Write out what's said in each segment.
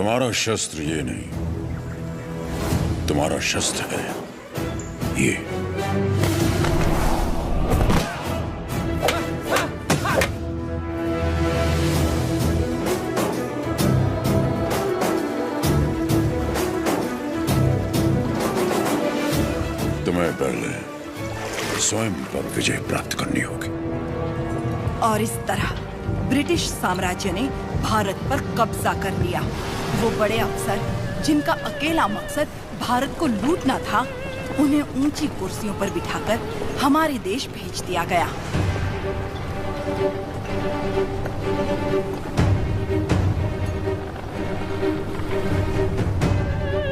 तुम्हारा शस्त्र ये नहीं, तुम्हारा शस्त्र है ये। तुम्हें पहले स्वयं पर विजय प्राप्त करनी होगी। और इस तरह ब्रिटिश साम्राज्य ने भारत पर कब्जा कर लिया। वो बड़े अफसर जिनका अकेला मकसद भारत को लूटना था, उन्हें ऊंची कुर्सियों पर बिठाकर हमारे देश भेज दिया गया।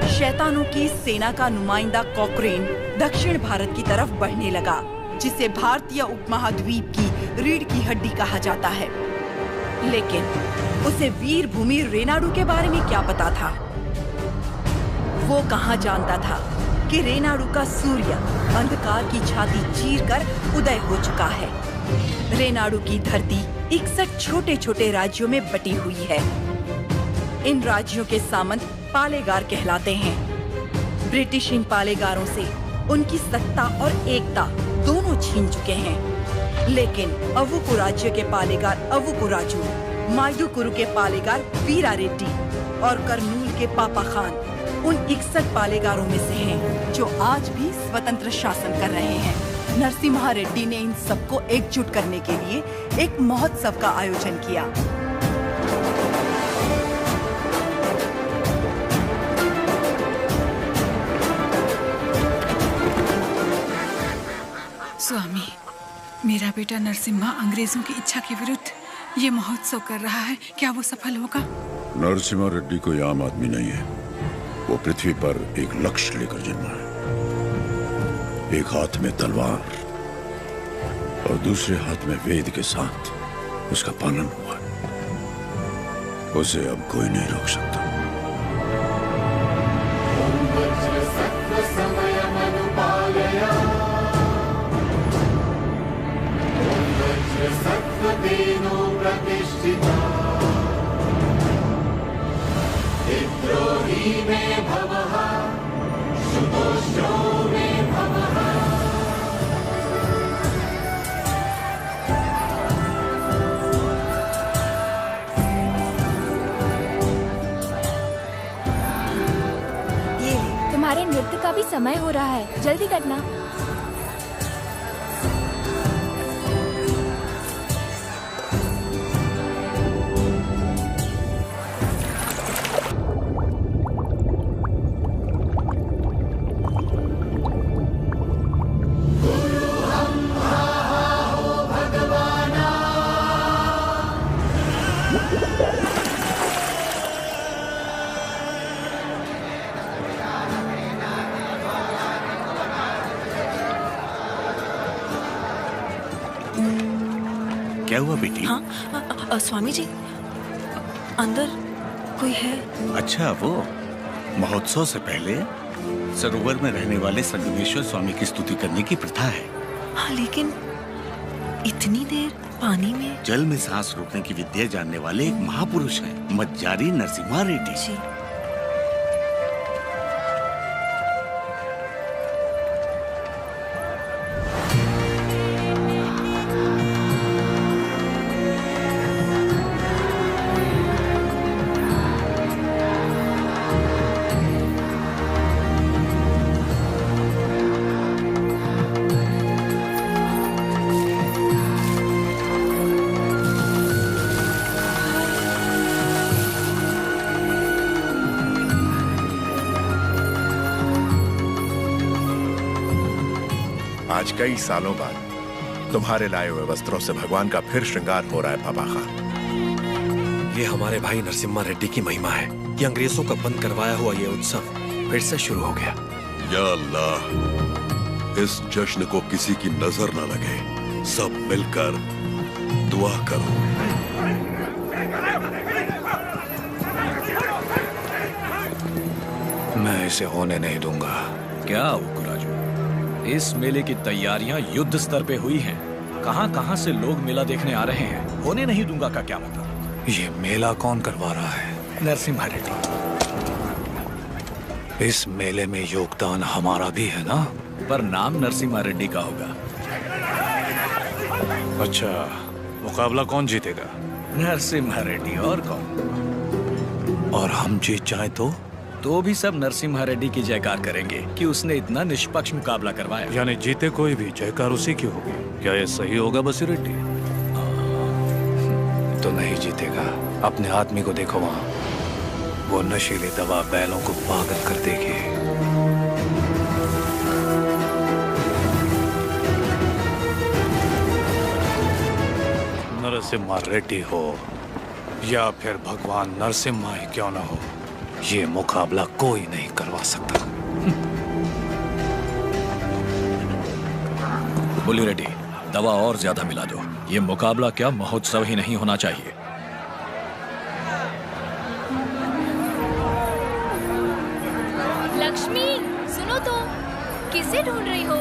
शैतानों की सेना का नुमाइंदा कॉकरेन दक्षिण भारत की तरफ बढ़ने लगा, जिसे भारतीय उपमहाद्वीप की रीढ़ की हड्डी कहा जाता है। लेकिन उसे वीर भूमि रेनाडू के बारे में क्या पता था? वो कहाँ जानता था कि रेनाडू का सूर्य अंधकार की छाती चीरकर उदय हो चुका है। रेनाडू की धरती 61 छोटे छोटे राज्यों में बटी हुई है। इन राज्यों के सामंत पालेगार कहलाते हैं। ब्रिटिश इन पालेगारों से उनकी सत्ता और एकता दोनों छीन चुके हैं। लेकिन अवुकु राज्य के पालेगार अवुकु राजू, मायदुकुरु के पालेगार वीरा रेड्डी और कर्नूल के पापा खान उन 61 पालेगारों में से हैं, जो आज भी स्वतंत्र शासन कर रहे हैं। नरसिम्हा रेड्डी ने इन सबको एकजुट करने के लिए एक महोत्सव का आयोजन किया। स्वामी, मेरा बेटा नरसिम्हा अंग्रेजों की इच्छा के विरुद्ध ये महोत्सव कर रहा है। क्या वो सफल होगा? नरसिम्हा रेड्डी कोई आम आदमी नहीं है। वो पृथ्वी पर एक लक्ष्य लेकर जन्मा है। एक हाथ में तलवार और दूसरे हाथ में वेद के साथ उसका पालन हुआ है। उसे अब कोई नहीं रोक सकता। विद्रोही में भवः, शुतोष्णो में भवः। ये तुम्हारे नृत्य का भी समय हो रहा है, जल्दी करना। क्या हुआ बेटी? हाँ, स्वामी जी, अंदर कोई है? अच्छा, वो महोत्सव से पहले सरोवर में रहने वाले संगमेश्वर स्वामी की स्तुति करने की प्रथा है। हाँ, लेकिन इतनी देर पानी में? जल में सांस रोकने की विद्या जानने वाले एक महापुरुष हैं, मज्जारी नरसिम्हा रेड्डी जी। आज कई सालों बाद तुम्हारे लाए हुए वस्त्रों से भगवान का फिर श्रृंगार हो रहा है पापा खान। ये हमारे भाई नरसिम्हा रेड्डी की महिमा है कि अंग्रेजों का बंद करवाया हुआ ये उत्सव फिर से शुरू हो गया। या अल्लाह, इस जश्न को किसी की नजर न लगे। सब मिलकर दुआ करो। मैं इसे होने नहीं दूंगा। क्या राजू, इस मेले की तैयारियां युद्ध स्तर पे हुई हैं। कहां-कहां से लोग मेला देखने आ रहे हैं। होने नहीं दूंगा का क्या मतलब? ये मेला कौन करवा रहा है? नरसिम्हा रेड्डी, इस मेले में योगदान हमारा भी है ना? पर नाम नरसिम्हा रेड्डी का होगा। अच्छा, मुकाबला कौन जीतेगा? नरसिम्हा रेड्डी, और कौन? और हम जीत जाए तो भी सब नरसिम्हा रेड्डी की जयकार करेंगे कि उसने इतना निष्पक्ष मुकाबला करवाया। यानी जीते कोई भी, जयकार उसी की होगी। क्या ये सही होगा बसीरेड्डी? तो नहीं जीतेगा। अपने आदमी को देखो वहां, वो नशीली दवा बैलों को पागल कर देगी। नरसिम्हा रेड्डी हो या फिर भगवान नरसिम्हा ही क्यों ना हो, ये मुकाबला कोई नहीं करवा सकता। बुली रेड्डी, दवा और ज्यादा मिला दो। ये मुकाबला क्या महोत्सव ही नहीं होना चाहिए। लक्ष्मी, सुनो तो, किसे ढूंढ रही हो?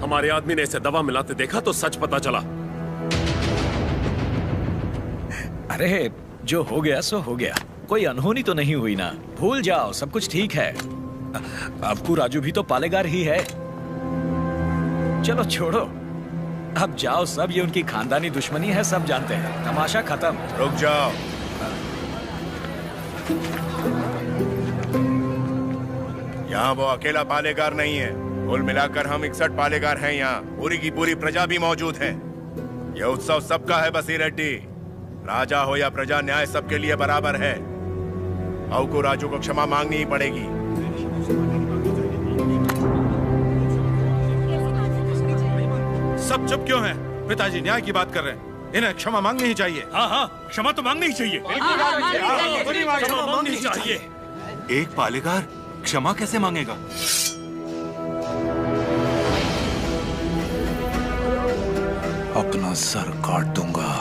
हमारे आदमी ने इसे दवा मिलाते देखा तो सच पता चला। अरे जो हो गया सो हो गया, कोई अनहोनी तो नहीं हुई ना। भूल जाओ, सब कुछ ठीक है। आपको राजू भी तो पालेगार ही है। चलो छोड़ो, अब जाओ सब, ये उनकी खानदानी दुश्मनी है, सब जानते हैं। तमाशा खत्म। रुक जाओ। यहाँ वो अकेला पालेगार नहीं है, कुल मिलाकर हम 61 पालेगार हैं यहाँ। पूरी की पूरी प्रजा भी मौजूद है। यह उत्सव सबका है बसी रेड्डी। राजा हो या प्रजा, न्याय सबके लिए बराबर है। औ को राजू को क्षमा मांगनी ही पड़ेगी। सब चुप क्यों हैं? पिताजी न्याय की बात कर रहे हैं, इन्हें क्षमा मांगनी ही चाहिए। हाँ हाँ, क्षमा तो मांगनी ही चाहिए। क्षमा मांगनी ही चाहिए। एक पालेगार क्षमा कैसे मांगेगा? अपना सर काट दूंगा,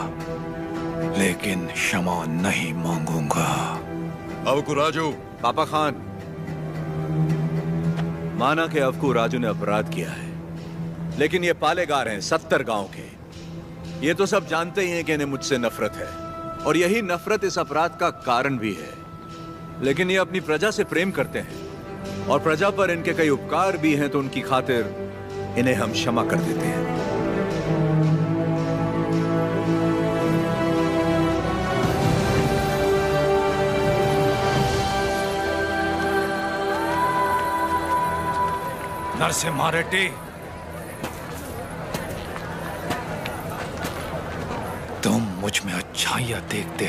लेकिन क्षमा नहीं मांगूंगा। अवकू राजू। पापा खान, माना कि अवकू राजू ने अपराध किया है, लेकिन ये पालेगार हैं 70 गांव के। ये तो सब जानते ही हैं कि इन्हें मुझसे नफरत है, और यही नफरत इस अपराध का कारण भी है। लेकिन ये अपनी प्रजा से प्रेम करते हैं, और प्रजा पर इनके कई उपकार भी हैं, तो उनकी खातिर इन्हें हम क्षमा कर देते हैं। नरसिम्हा रेड्डी, तुम मुझ में अच्छाइयां देखते